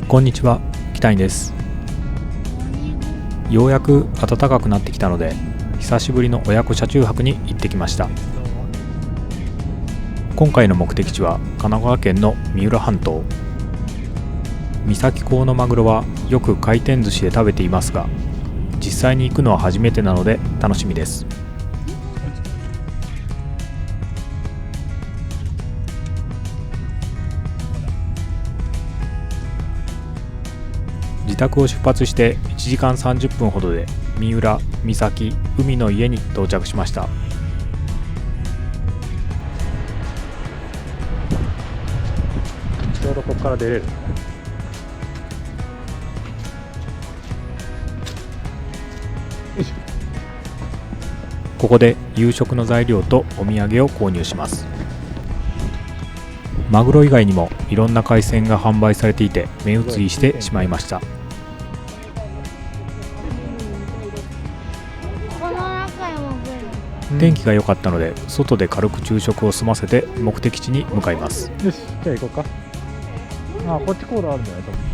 こんにちは、北谷です。ようやく暖かくなってきたので、久しぶりの親子車中泊に行ってきました。今回の目的地は神奈川県の三浦半島。三崎港のマグロはよく回転寿司で食べていますが、実際に行くのは初めてなので楽しみです。自宅を出発して1時間30分ほどで三浦、三崎、海の家に到着しました。ちょうどここから出れる。ここで夕食の材料とお土産を購入します。マグロ以外にもいろんな海鮮が販売されていて目移りしてしまいました。天気が良かったので外で軽く昼食を済ませて目的地に向かいます。よし、じゃあ行こうか。こっち航路あるんじゃないと思う。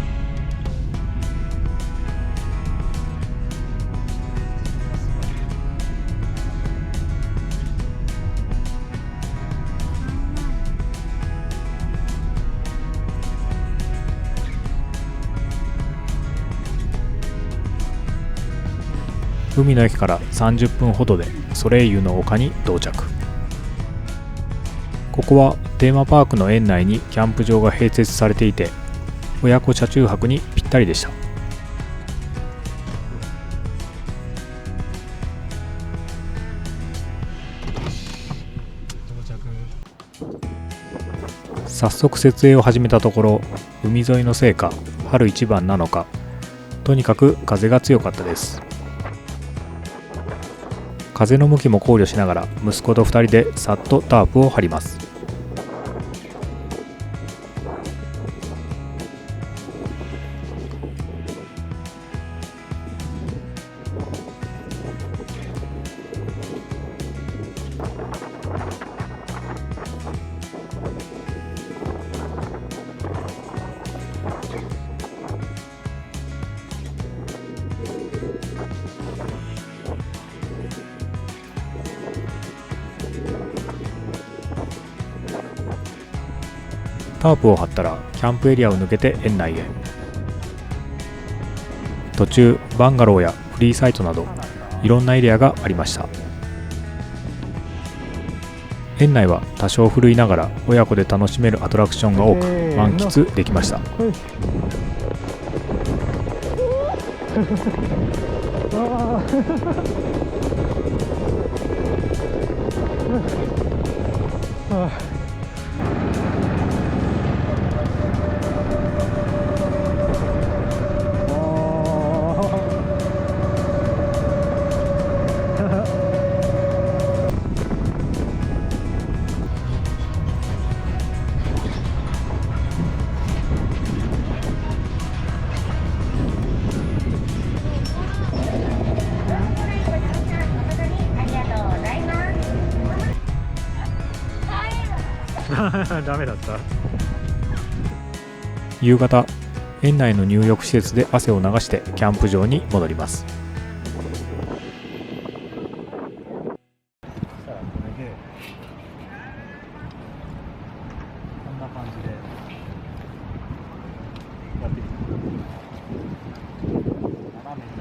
海の駅から30分ほどでソレイユの丘に到着。ここはテーマパークの園内にキャンプ場が併設されていて、親子車中泊にぴったりでした。早速設営を始めたところ、海沿いのせいか春一番なのか、とにかく風が強かったです。風の向きも考慮しながら息子と2人でさっとタープを張ります。タープを張ったらキャンプエリアを抜けて園内へ。途中バンガローやフリーサイトなどいろんなエリアがありました。園内は多少古いながら親子で楽しめるアトラクションが多く満喫できました。ダメだった。夕方、園内の入浴施設で汗を流してキャンプ場に戻ります。こんな感じでやってみて。斜めに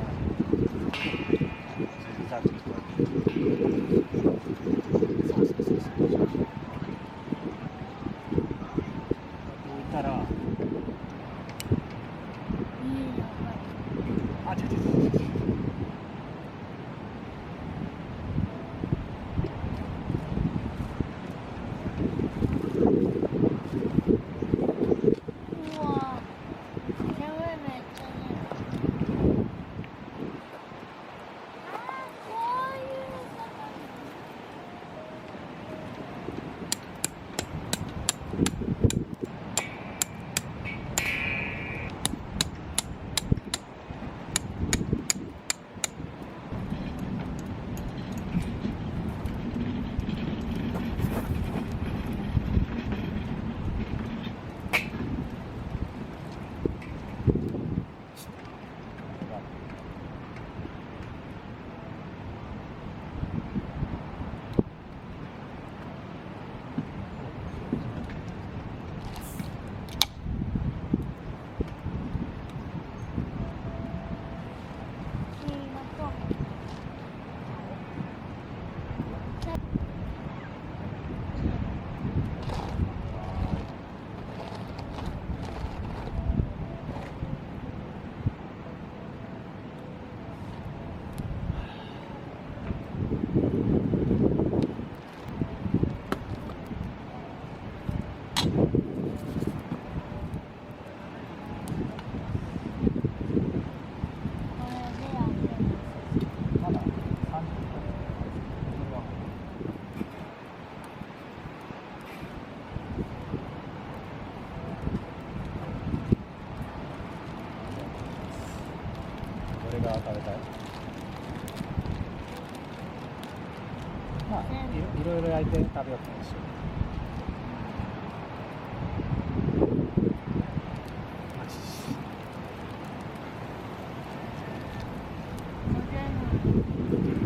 いて食べようかもしれない。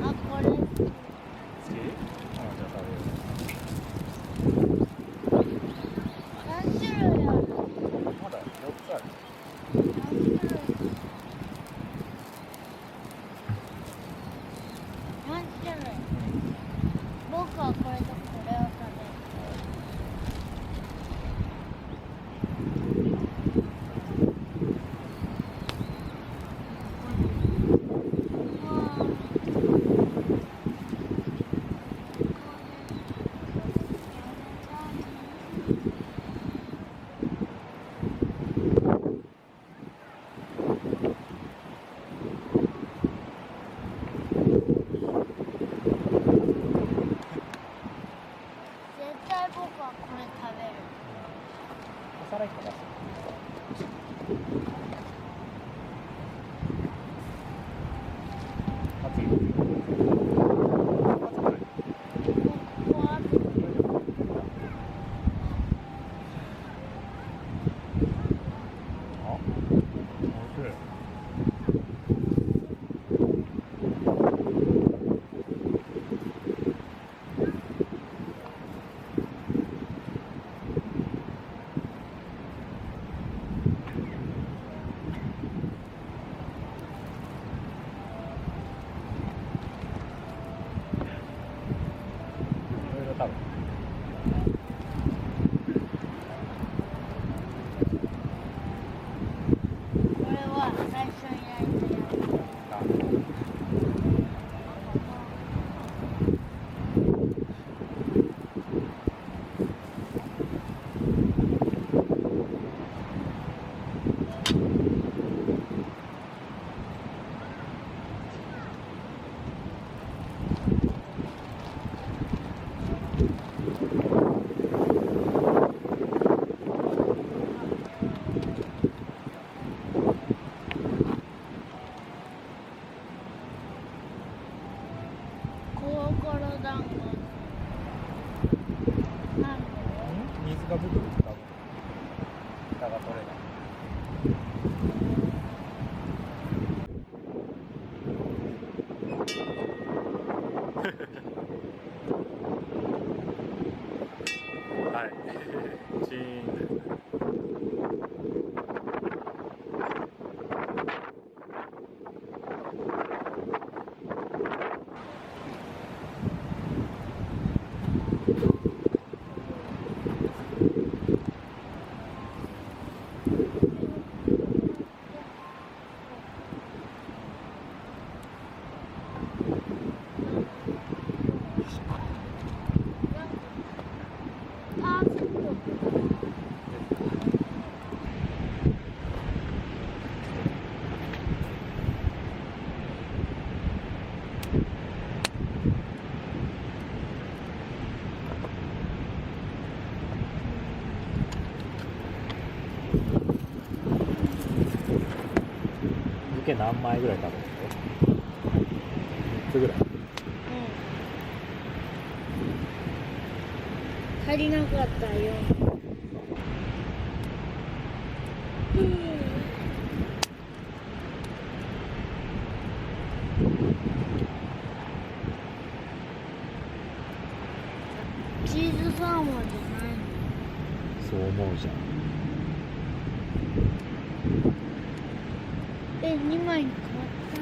あ、これ。好き？じゃあ食べよ何種類ある？う。まだ4つある。何種類？何種類？僕はこれとこれを食べる。絶対僕はこれ食べる。お皿1個出す。熱い。ここある。あ、おいしい。いろいろ食べる。これは最初に焼いたやつ。コロコロ団子。なんで？水がブクブク多分蓋が取れない。はいチーンですね。パーフェクト。漬け何枚ぐらい食べるの？3つぐらい。足りなかったよ。チーズサーモンじゃないの？そう思うじゃん。2枚に変わった。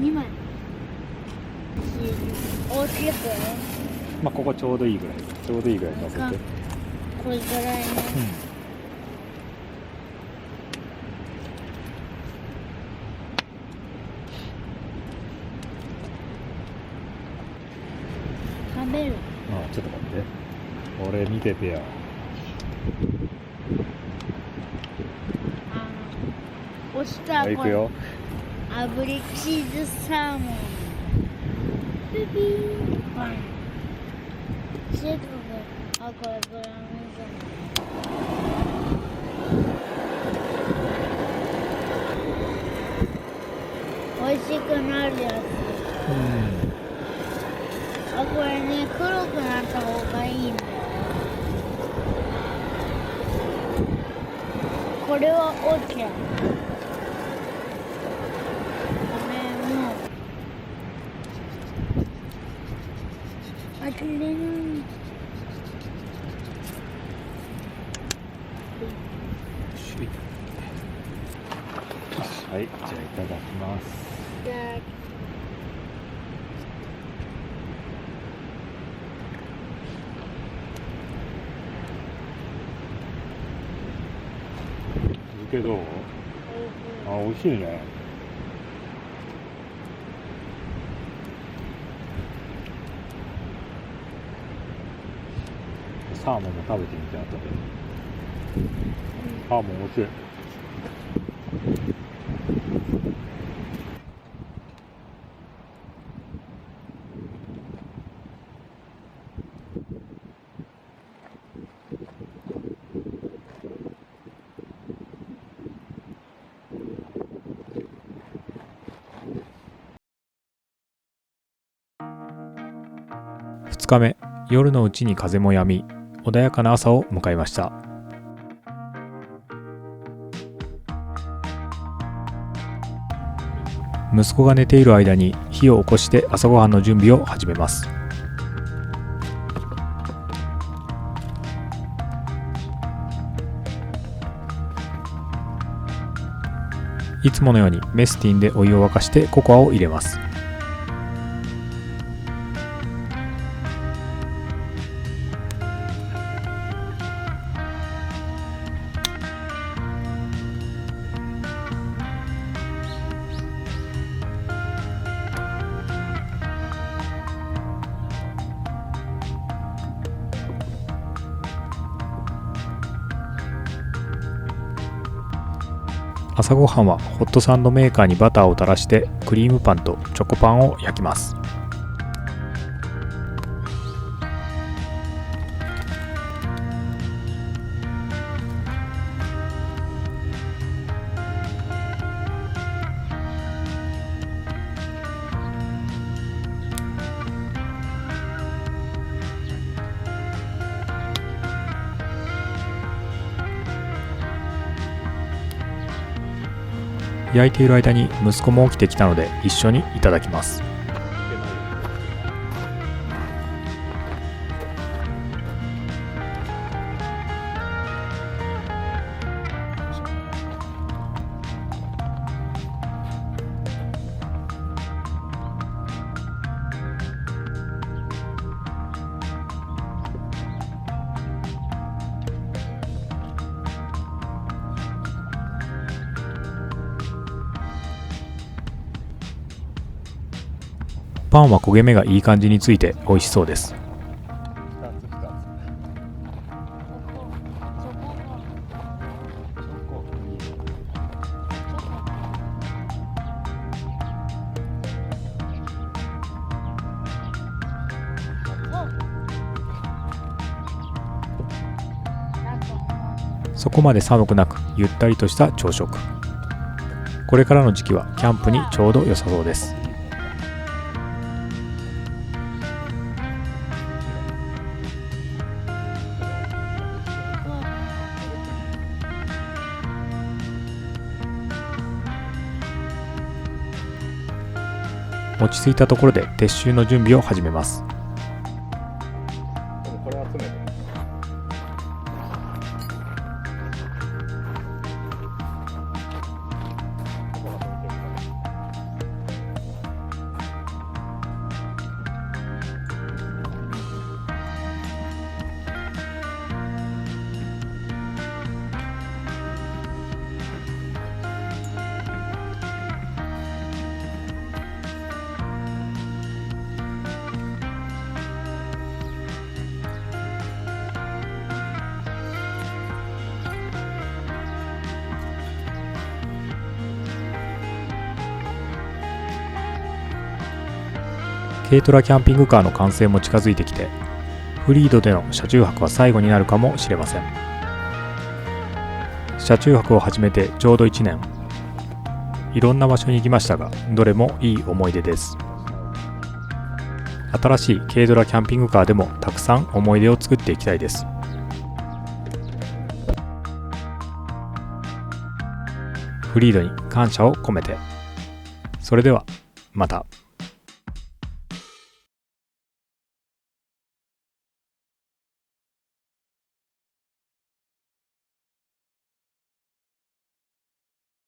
2枚。チーズ。大きい子。まあここちょうどいいぐらい。ちょうどいいぐらい乗せて。これぐらいね。食べる。あ、ちょっと待って。俺見ててよ。押したはい、行くよ。炙りチーズサーモン。ピピー。はい。シェイクが、あ、これブラウンじゃない。美味しくなるやつ。うん。あ、ここれね、黒くなった方がいいんだよ。これは OK。これも当てれない。はい、じゃあいただきます。じゃあ漬けどう？あ、美味しいね。サーモンも食べてみて、後で。サーモン美味しい。2日目、夜のうちに風も止み、穏やかな朝を迎えました。息子が寝ている間に火を起こして朝ごはんの準備を始めます。いつものようにメスティンでお湯を沸かしてココアを入れます。朝ごはんはホットサンドメーカーにバターを垂らしてクリームパンとチョコパンを焼きます。焼いている間に息子も起きてきたので一緒にいただきます。パンは焦げ目がいい感じについて美味しそうです。そこまで寒くなくゆったりとした朝食。これからの時期はキャンプにちょうど良さそうです。落ち着いたところで撤収の準備を始めます。これ集めて。軽トラキャンピングカーの完成も近づいてきて、フリードでの車中泊は最後になるかもしれません。車中泊を始めてちょうど1年。いろんな場所に行きましたが、どれもいい思い出です。新しい軽ドラキャンピングカーでもたくさん思い出を作っていきたいです。フリードに感謝を込めて。それではまた。